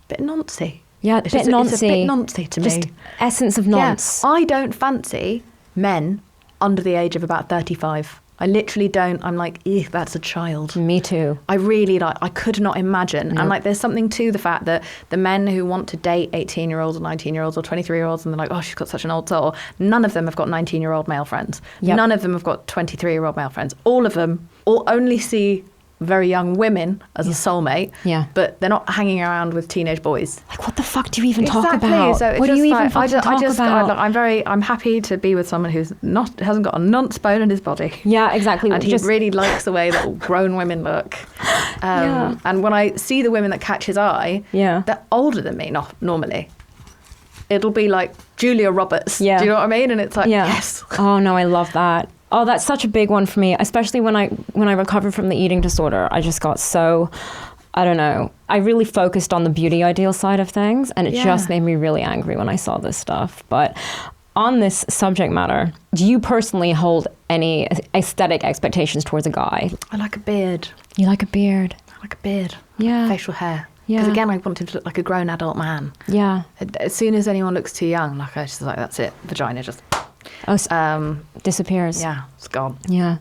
[SPEAKER 1] bit noncy.
[SPEAKER 2] Yeah,
[SPEAKER 1] it's a bit noncy to me.
[SPEAKER 2] Just essence of nonce.
[SPEAKER 1] Yeah, I don't fancy men under the age of about 35. I literally don't. I'm like, that's a child.
[SPEAKER 2] Me too.
[SPEAKER 1] I really I could not imagine. Nope. And like, there's something to the fact that the men who want to date 18-year-olds or 19-year-olds or 23-year-olds, and they're like, oh, she's got such an old soul. None of them have got 19-year-old male friends. Yep. None of them have got 23-year-old male friends. All of them all only see very young women as a soulmate, but they're not hanging around with teenage boys.
[SPEAKER 2] Like, what the fuck do you even talk about?
[SPEAKER 1] So
[SPEAKER 2] what do you even talk about?
[SPEAKER 1] I'm happy to be with someone who's hasn't got a nonce bone in his body.
[SPEAKER 2] Yeah, exactly.
[SPEAKER 1] And he really likes the way that grown women look. And when I see the women that catch his eye, they're older than me, normally. It'll be like Julia Roberts. Yeah. Do you know what I mean? And it's like, yes.
[SPEAKER 2] Oh no, I love that. Oh, that's such a big one for me, especially when I recovered from the eating disorder. I just got so I don't know. I really focused on the beauty ideal side of things, and it just made me really angry when I saw this stuff. But on this subject matter, do you personally hold any aesthetic expectations towards a guy?
[SPEAKER 1] I like a beard.
[SPEAKER 2] You like a beard?
[SPEAKER 1] I like a beard.
[SPEAKER 2] Yeah.
[SPEAKER 1] Facial hair.
[SPEAKER 2] Yeah.
[SPEAKER 1] Because again, I want him to look like a grown adult man.
[SPEAKER 2] Yeah.
[SPEAKER 1] As soon as anyone looks too young, like I just like, that's it. Vagina just
[SPEAKER 2] disappears.
[SPEAKER 1] Yeah, it's gone.
[SPEAKER 2] Yeah.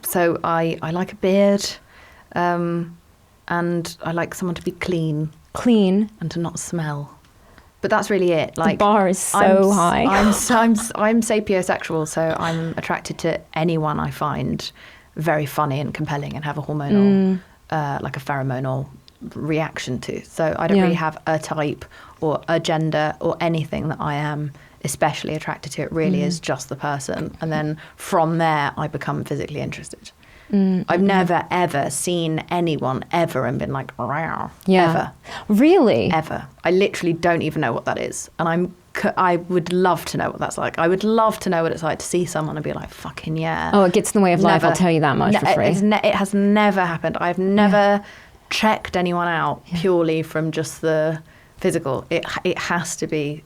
[SPEAKER 1] So I like a beard, and I like someone to be clean and to not smell. But that's really it. Like,
[SPEAKER 2] the bar is so high.
[SPEAKER 1] I'm sapiosexual, so I'm attracted to anyone I find very funny and compelling and have a hormonal, like a pheromonal reaction to. So I don't really have a type or a gender or anything that I am especially attracted to. It really is just the person. And then from there, I become physically interested. I've never, ever seen anyone ever and been like, wow, ever.
[SPEAKER 2] Really?
[SPEAKER 1] Ever. I literally don't even know what that is. And I would love to know what that's like. I would love to know what it's like to see someone and be like, fucking yeah.
[SPEAKER 2] Oh, it gets in the way of life, I'll tell you that much for free.
[SPEAKER 1] It has never happened. I've never checked anyone out purely from just the physical. It has to be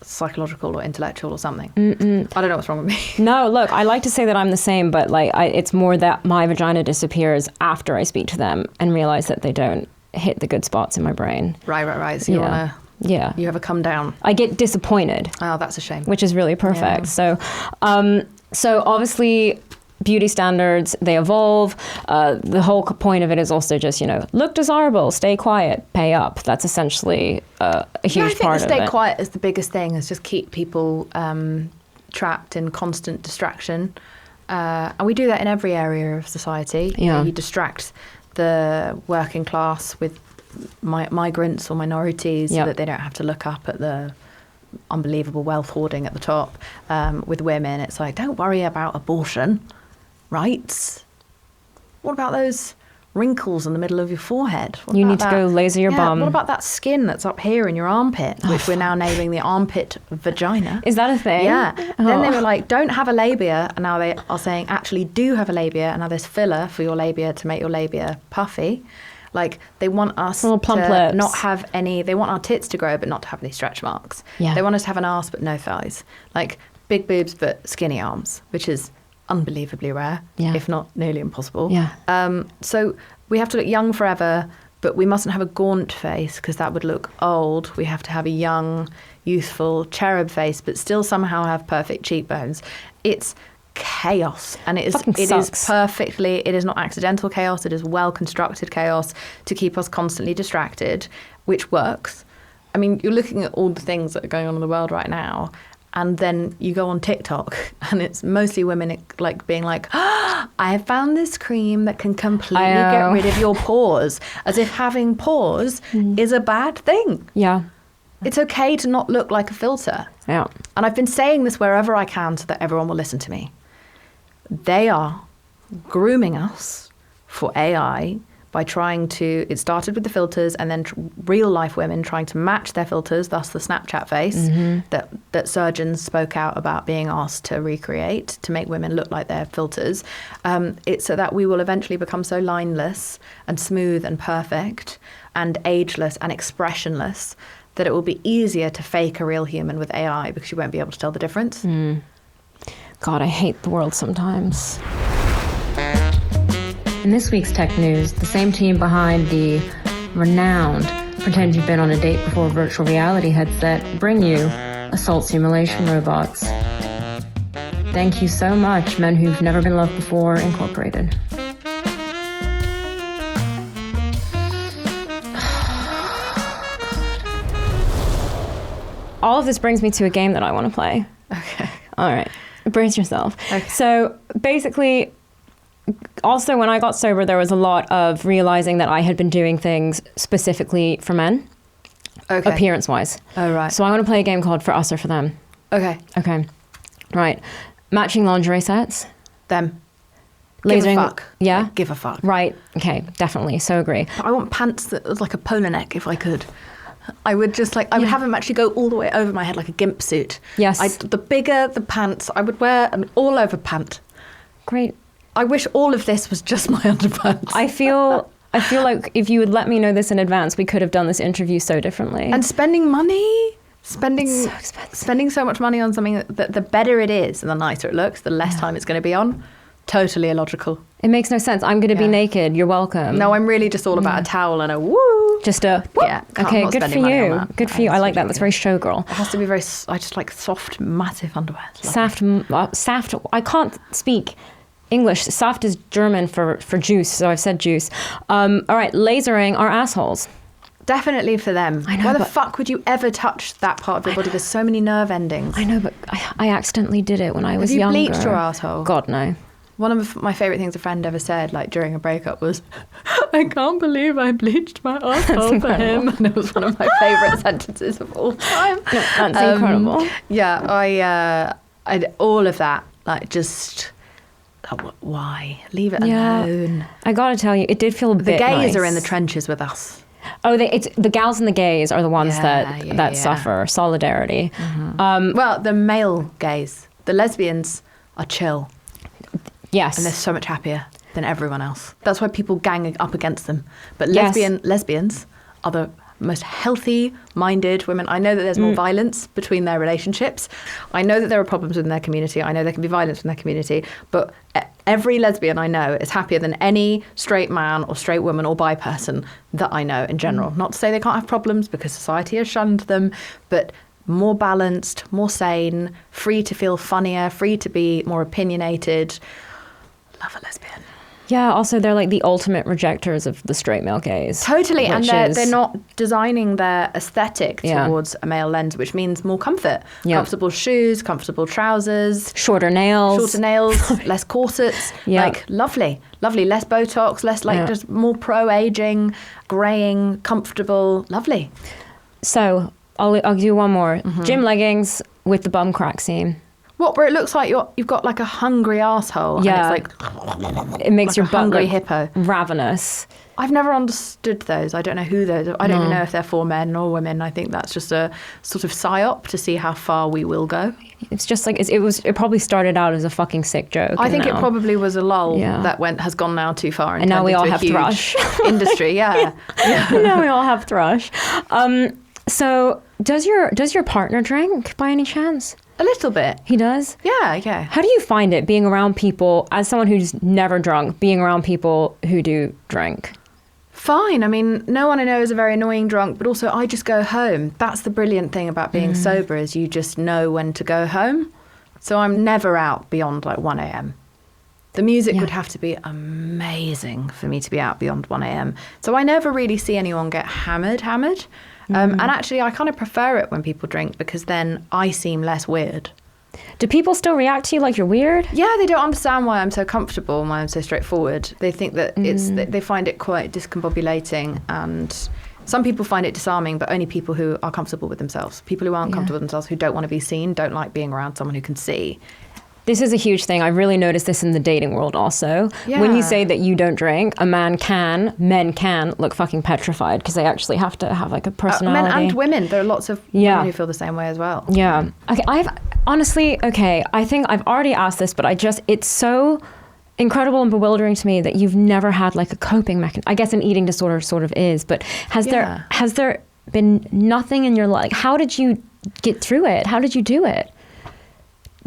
[SPEAKER 1] psychological or intellectual or something. I don't know what's wrong with me.
[SPEAKER 2] No, look, I like to say that I'm the same, but like it's more that my vagina disappears after I speak to them and realize that they don't hit the good spots in my brain.
[SPEAKER 1] Right. So you wanna, you have a come down.
[SPEAKER 2] I get disappointed.
[SPEAKER 1] Oh, that's a shame.
[SPEAKER 2] Which is really perfect. So obviously beauty standards, they evolve. The whole point of it is also just, look desirable, stay quiet, pay up. That's essentially a huge part of it.
[SPEAKER 1] I think stay quiet is the biggest thing, is just keep people trapped in constant distraction. And we do that in every area of society. You distract the working class with migrants or minorities so that they don't have to look up at the unbelievable wealth hoarding at the top. With women, it's like, don't worry about abortion rights. What about those wrinkles in the middle of your forehead?
[SPEAKER 2] You need to go laser your bum.
[SPEAKER 1] What about that skin that's up here in your armpit, which we're now naming the armpit vagina?
[SPEAKER 2] Is that a thing?
[SPEAKER 1] Yeah. Then they were like, don't have a labia, and now they are saying, actually do have a labia, and now there's filler for your labia to make your labia puffy. Like, they want us to
[SPEAKER 2] lips.
[SPEAKER 1] not have any, they want our tits to grow but not to have any stretch marks.
[SPEAKER 2] Yeah.
[SPEAKER 1] They want us to have an arse but no thighs. Like, big boobs but skinny arms, which is unbelievably rare, if not nearly impossible. So we have to look young forever, but we mustn't have a gaunt face because that would look old. We have to have a young, youthful cherub face, but still somehow have perfect cheekbones. It's chaos, and it is perfectly, it is not accidental chaos, it is well constructed chaos to keep us constantly distracted, which works. I mean, you're looking at all the things that are going on in the world right now, and then you go on TikTok and it's mostly women like being like, I have found this cream that can completely get rid of your pores, as if having pores is a bad thing. It's okay to not look like a filter. And I've been saying this wherever I can so that everyone will listen to me. They are grooming us for AI by trying to, it started with the filters and then real life women trying to match their filters, thus the Snapchat face that surgeons spoke out about being asked to recreate to make women look like their filters. It's so that we will eventually become so lineless and smooth and perfect and ageless and expressionless that it will be easier to fake a real human with AI because you won't be able to tell the difference.
[SPEAKER 2] God, I hate the world sometimes. In this week's tech news, the same team behind the renowned Pretend You've Been on a Date Before virtual reality headset bring you assault simulation robots. Thank you so much, Men Who've Never Been Loved Before, Incorporated. All of this brings me to a game that I want to play.
[SPEAKER 1] Okay.
[SPEAKER 2] All right. Brace yourself.
[SPEAKER 1] Okay.
[SPEAKER 2] So basically, also when I got sober, there was a lot of realizing that I had been doing things specifically for men, appearance-wise.
[SPEAKER 1] Oh, right.
[SPEAKER 2] So I want to play a game called For Us or For Them.
[SPEAKER 1] Okay.
[SPEAKER 2] Right. Matching lingerie sets.
[SPEAKER 1] Them.
[SPEAKER 2] Lasering,
[SPEAKER 1] give a fuck.
[SPEAKER 2] Yeah?
[SPEAKER 1] Like, give a fuck.
[SPEAKER 2] Right. Okay. Definitely. So agree.
[SPEAKER 1] But I want pants that was like a polo neck if I could. I would just like, I would have them actually go all the way over my head like a gimp suit.
[SPEAKER 2] Yes.
[SPEAKER 1] The bigger the pants, I would wear an all over pant.
[SPEAKER 2] Great.
[SPEAKER 1] I wish all of this was just my underpants.
[SPEAKER 2] I feel I feel like if you would let me know this in advance, we could have done this interview so differently.
[SPEAKER 1] And spending money,
[SPEAKER 2] It's so expensive.
[SPEAKER 1] spending so much money on something that the better it is and the nicer it looks, the less time it's going to be on. Totally illogical.
[SPEAKER 2] It makes no sense. I'm going to be naked. You're welcome.
[SPEAKER 1] No, I'm really just all about a towel and a woo.
[SPEAKER 2] Just a whoop.
[SPEAKER 1] Yeah.
[SPEAKER 2] Okay,
[SPEAKER 1] I'm not
[SPEAKER 2] good for
[SPEAKER 1] spending money on
[SPEAKER 2] you.
[SPEAKER 1] that.
[SPEAKER 2] Good for you. I like that. That's very showgirl.
[SPEAKER 1] It has to be very. I just like soft, massive underwear. It's
[SPEAKER 2] Saft. I can't speak English. Saft is German for juice, so I've said juice. All right, lasering our assholes.
[SPEAKER 1] definitely for them.
[SPEAKER 2] I know,
[SPEAKER 1] Why the
[SPEAKER 2] but-
[SPEAKER 1] fuck would you ever touch that part of your body? There's so many nerve endings.
[SPEAKER 2] I know, but I accidentally did it when I was
[SPEAKER 1] Have you
[SPEAKER 2] younger.
[SPEAKER 1] bleached your asshole?
[SPEAKER 2] God, no.
[SPEAKER 1] One of my favourite things a friend ever said, like during a breakup, was, "I can't believe I bleached my asshole for him." And it was one of my favourite sentences of all time.
[SPEAKER 2] No, that's incredible.
[SPEAKER 1] Yeah, I all of that, like just, why? Leave it alone.
[SPEAKER 2] I gotta tell you, it did feel a
[SPEAKER 1] The
[SPEAKER 2] bit
[SPEAKER 1] gays
[SPEAKER 2] nice.
[SPEAKER 1] are in the trenches with us.
[SPEAKER 2] Oh, it's the gals and the gays are the ones that suffer. Solidarity.
[SPEAKER 1] Well, the male gays, the lesbians are chill.
[SPEAKER 2] Yes.
[SPEAKER 1] And they're so much happier than everyone else. That's why people gang up against them. But
[SPEAKER 2] Yes.
[SPEAKER 1] lesbians are the most healthy-minded women. I know that there's more violence between their relationships. I know that there are problems within their community. I know there can be violence in their community. But every lesbian I know is happier than any straight man or straight woman or bi person that I know in general. Not to say they can't have problems because society has shunned them, but more balanced, more sane, free to feel funnier, free to be more opinionated. Love a lesbian.
[SPEAKER 2] Yeah, also they're like the ultimate rejectors of the straight male gaze.
[SPEAKER 1] Totally, and
[SPEAKER 2] which
[SPEAKER 1] they're
[SPEAKER 2] is-
[SPEAKER 1] not designing their aesthetic
[SPEAKER 2] Yeah.
[SPEAKER 1] towards a male lens, which means more comfort.
[SPEAKER 2] Yeah.
[SPEAKER 1] Comfortable shoes, comfortable trousers,
[SPEAKER 2] shorter nails.
[SPEAKER 1] shorter nails, less corsets.
[SPEAKER 2] Yeah.
[SPEAKER 1] Like, lovely. Less Botox, less like
[SPEAKER 2] Yeah.
[SPEAKER 1] just more pro-aging, greying, comfortable. Lovely.
[SPEAKER 2] So I'll do one more.
[SPEAKER 1] Mm-hmm.
[SPEAKER 2] Gym leggings with the bum crack scene.
[SPEAKER 1] What, where it looks like you've got like a hungry asshole.
[SPEAKER 2] Yeah.
[SPEAKER 1] And it's like
[SPEAKER 2] It makes
[SPEAKER 1] Like
[SPEAKER 2] your
[SPEAKER 1] a
[SPEAKER 2] butt
[SPEAKER 1] hungry
[SPEAKER 2] look
[SPEAKER 1] hippo.
[SPEAKER 2] ravenous.
[SPEAKER 1] I've never understood those. I don't know who those are. I don't even know if they're for men or women. I think that's just a sort of psyop to see how far we will go.
[SPEAKER 2] It's just like it probably started out as a fucking sick joke.
[SPEAKER 1] I
[SPEAKER 2] and
[SPEAKER 1] think it
[SPEAKER 2] now-
[SPEAKER 1] probably was a lull
[SPEAKER 2] Yeah.
[SPEAKER 1] that has gone now too far.
[SPEAKER 2] And now we
[SPEAKER 1] turned
[SPEAKER 2] all
[SPEAKER 1] into a
[SPEAKER 2] have
[SPEAKER 1] huge
[SPEAKER 2] thrush.
[SPEAKER 1] industry. Yeah.
[SPEAKER 2] now we all have thrush. So does your partner drink by any chance?
[SPEAKER 1] A little bit.
[SPEAKER 2] He does?
[SPEAKER 1] Yeah.
[SPEAKER 2] How do you find it being around people, as someone who's never drunk, being around people who do drink?
[SPEAKER 1] Fine. I mean, no one I know is a very annoying drunk, but also I just go home. That's the brilliant thing about being sober, is you just know when to go home. So I'm never out beyond like 1 a.m. The music would have to be amazing for me to be out beyond 1 a.m. So I never really see anyone get hammered. And actually, I kind of prefer it when people drink, because then I seem less weird.
[SPEAKER 2] Do people still react to you like you're weird?
[SPEAKER 1] Yeah, they don't understand why I'm so comfortable and why I'm so straightforward. They think that they find it quite discombobulating, and some people find it disarming, but only people who are comfortable with themselves. People who aren't comfortable with themselves, who don't want to be seen, don't like being around someone who can see.
[SPEAKER 2] This is a huge thing. I've really noticed this in the dating world also. When you
[SPEAKER 1] Yeah.
[SPEAKER 2] say that you don't drink, men can look fucking petrified because they actually have to have like a personality.
[SPEAKER 1] Men and women. There are lots of women who feel the same way as well.
[SPEAKER 2] Yeah. Okay. I think I've already asked this, but it's so incredible and bewildering to me that you've never had like a coping mechanism. I guess an eating disorder sort of is, but has there been nothing in your life? How did you get through it? How did you do it?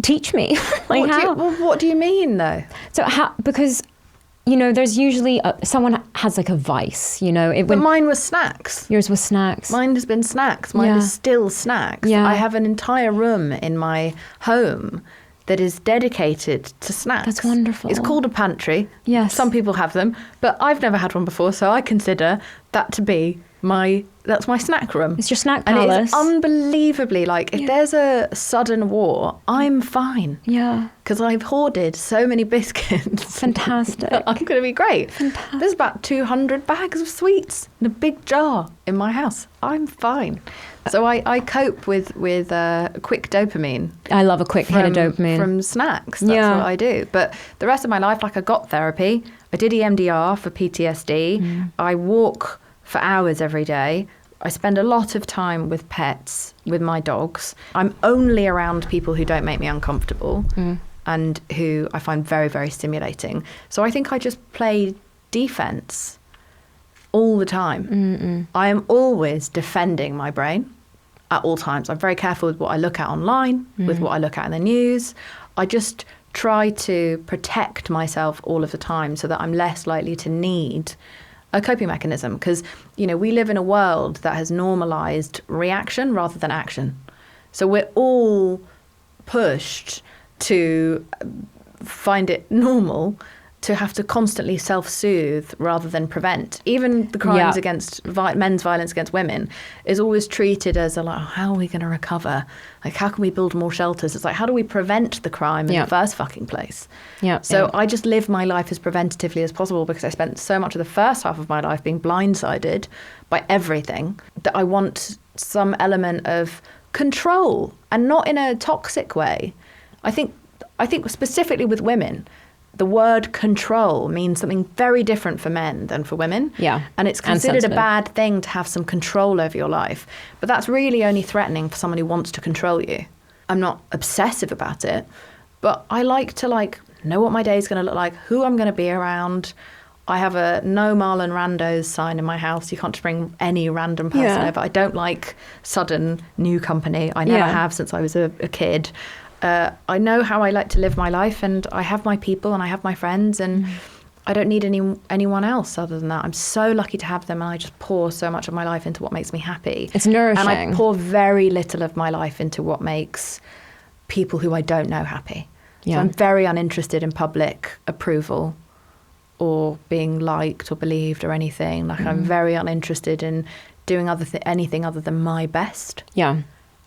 [SPEAKER 2] Teach me.
[SPEAKER 1] What do you mean, though?
[SPEAKER 2] So because, there's usually someone has like a vice,
[SPEAKER 1] But mine was snacks.
[SPEAKER 2] Yours was snacks.
[SPEAKER 1] Mine has been snacks. Mine is still snacks.
[SPEAKER 2] Yeah.
[SPEAKER 1] I have an entire room in my home that is dedicated to snacks.
[SPEAKER 2] That's wonderful.
[SPEAKER 1] It's called a pantry.
[SPEAKER 2] Yes.
[SPEAKER 1] Some people have them, but I've never had one before, so I consider that to be that's my snack room.
[SPEAKER 2] It's your snack
[SPEAKER 1] and
[SPEAKER 2] palace.
[SPEAKER 1] it's unbelievably, like, if there's a sudden war, I'm fine.
[SPEAKER 2] Yeah.
[SPEAKER 1] Because I've hoarded so many biscuits.
[SPEAKER 2] Fantastic.
[SPEAKER 1] I'm going to be great. Fantastic. There's about 200 bags of sweets in a big jar in my house. I'm fine. So I cope with quick dopamine.
[SPEAKER 2] I love a quick hit of dopamine.
[SPEAKER 1] From snacks. That's what I do. But the rest of my life, like, I got therapy. I did EMDR for PTSD. I walk for hours every day. I spend a lot of time with pets, with my dogs. I'm only around people who don't make me uncomfortable and who I find very, very stimulating. So I think I just play defense. all the time. I am always defending my brain at all times. I'm very careful with what I look at online, with what I look at in the news. I just try to protect myself all of the time so that I'm less likely to need a coping mechanism. Because, you know, we live in a world that has normalized reaction rather than action. So we're all pushed to find it normal to have to constantly self-soothe rather than prevent. Even the crimes against men's violence against women is always treated as like, oh, how are we going to recover? Like, how can we build more shelters? It's like, how do we prevent the crime in the first fucking place? So I just live my life as preventatively as possible because I spent so much of the first half of my life being blindsided by everything that I want some element of control, and not in a toxic way. I think specifically with women, the word control means something very different for men than for women. And it's considered a bad thing to have some control over your life. But that's really only threatening for someone who wants to control you. I'm not obsessive about it, but I like to know what my day is going to look like, who I'm going to be around. I have a no Marlon Randos sign in my house. You can't just bring any random person over. I don't like sudden new company. I never have since I was a kid. I know how I like to live my life, and I have my people and I have my friends, and I don't need anyone else other than that. I'm so lucky to have them, and I just pour so much of my life into what makes me happy.
[SPEAKER 2] It's nourishing.
[SPEAKER 1] And I pour very little of my life into what makes people who I don't know happy. So I'm very uninterested in public approval or being liked or believed or anything. Like, I'm very uninterested in doing anything other than my best.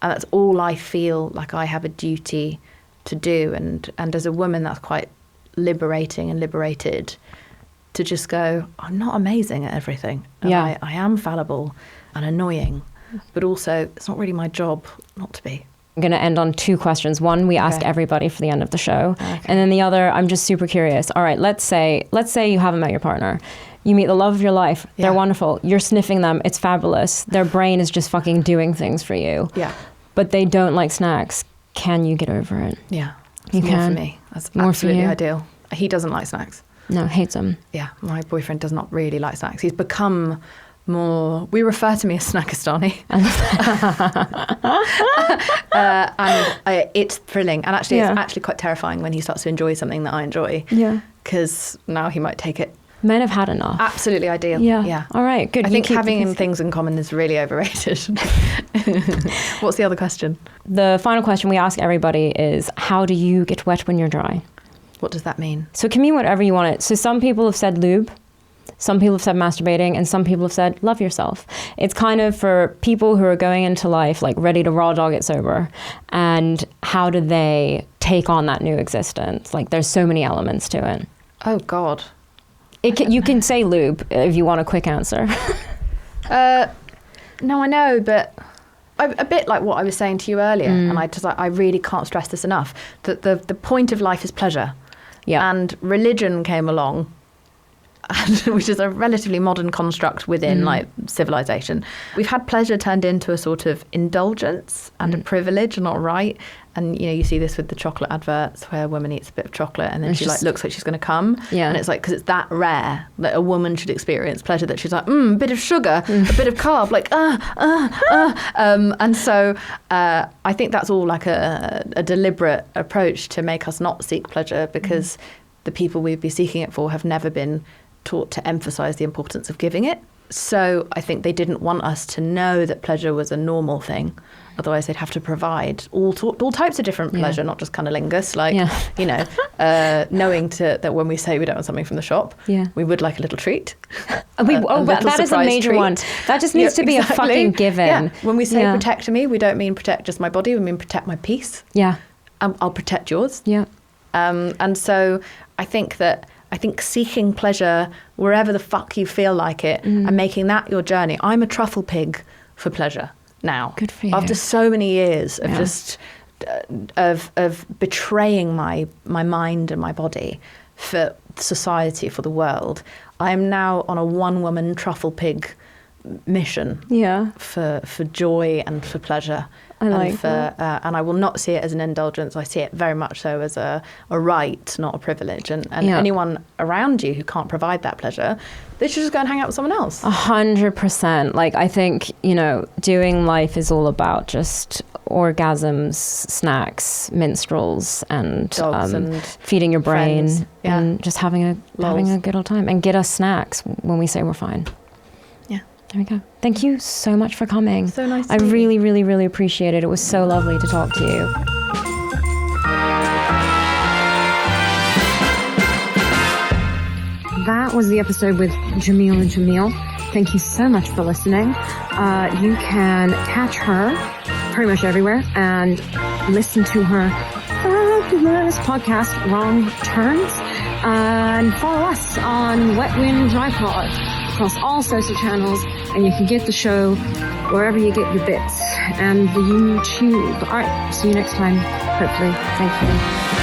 [SPEAKER 1] And that's all I feel like I have a duty to do. And as a woman, that's quite liberating and liberated to just go, I'm not amazing at everything. And I am fallible and annoying, but also it's not really my job not to be.
[SPEAKER 2] I'm going to end on two questions. One, we ask everybody for the end of the show. And then the other, I'm just super curious. All right, let's say you haven't met your partner. You meet the love of your life. They're wonderful. You're sniffing them. It's fabulous. Their brain is just fucking doing things for you. But they don't like snacks. Can you get over it?
[SPEAKER 1] Yeah.
[SPEAKER 2] You
[SPEAKER 1] more
[SPEAKER 2] can.
[SPEAKER 1] For me. That's absolutely ideal. He doesn't like snacks.
[SPEAKER 2] No, hates them.
[SPEAKER 1] Yeah, my boyfriend does not really like snacks. He's become more, we refer to me as Snackistani. And it's thrilling. And actually, it's actually quite terrifying when he starts to enjoy something that I enjoy. Because now he might take it.
[SPEAKER 2] Men have had enough.
[SPEAKER 1] Absolutely ideal.
[SPEAKER 2] Yeah. All right, good.
[SPEAKER 1] I think having things in common is really overrated. What's the other question?
[SPEAKER 2] The final question we ask everybody is, how do you get wet when you're dry?
[SPEAKER 1] What does that mean?
[SPEAKER 2] So it can mean whatever you want it. So some people have said lube. Some people have said masturbating, and some people have said love yourself. It's kind of for people who are going into life like ready to raw dog it sober. And how do they take on that new existence? Like, there's so many elements to it.
[SPEAKER 1] Oh, God.
[SPEAKER 2] You can say lube if you want a quick answer.
[SPEAKER 1] No, I know, but a bit like what I was saying to you earlier, and I really can't stress this enough, that the point of life is pleasure. And religion came along, which is a relatively modern construct within like civilization. We've had pleasure turned into a sort of indulgence and a privilege, not a right. And, you know, you see this with the chocolate adverts where a woman eats a bit of chocolate and then she looks like she's going to come. And it's like, because it's that rare that a woman should experience pleasure that she's like, a bit of sugar, a bit of carb, like, And so I think that's all like a deliberate approach to make us not seek pleasure, because the people we'd be seeking it for have never been taught to emphasize the importance of giving it. So I think they didn't want us to know that pleasure was a normal thing. Otherwise, they'd have to provide all types of different pleasure, not just cunnilingus. Like, you know, knowing that when we say we don't want something from the shop, we would like a little treat.
[SPEAKER 2] That is a major one. That just needs to be a fucking given.
[SPEAKER 1] When we say protect me, we don't mean protect just my body. We mean protect my peace. I'll protect yours. And so I think seeking pleasure wherever the fuck you feel like it and making that your journey. I'm a truffle pig for pleasure now.
[SPEAKER 2] Good for you.
[SPEAKER 1] After so many years of just of betraying my mind and my body for society, for the world, I am now on a one-woman truffle pig mission for joy and for pleasure. and I will not see it as an indulgence. I see it very much so as a right, not a privilege. And anyone around you who can't provide that pleasure, they should just go and hang out with someone else.
[SPEAKER 2] 100%. Like, I think, doing life is all about just orgasms, snacks, minstrels, and feeding your brain, and just having a good old time. And get us snacks when we say we're fine.
[SPEAKER 1] Yeah.
[SPEAKER 2] There we go. Thank you so much for coming.
[SPEAKER 1] So nice.
[SPEAKER 2] I really, really, really appreciate it. It was so lovely to talk to you. That was the episode with Jameela Jamil. Thank you so much for listening. You can catch her pretty much everywhere and listen to her fabulous podcast, Wrong Turns, and follow us on Wet Wind Dry Pod across all social channels, and you can get the show wherever you get your bits and the YouTube. All right, see you next time, hopefully. Thank you.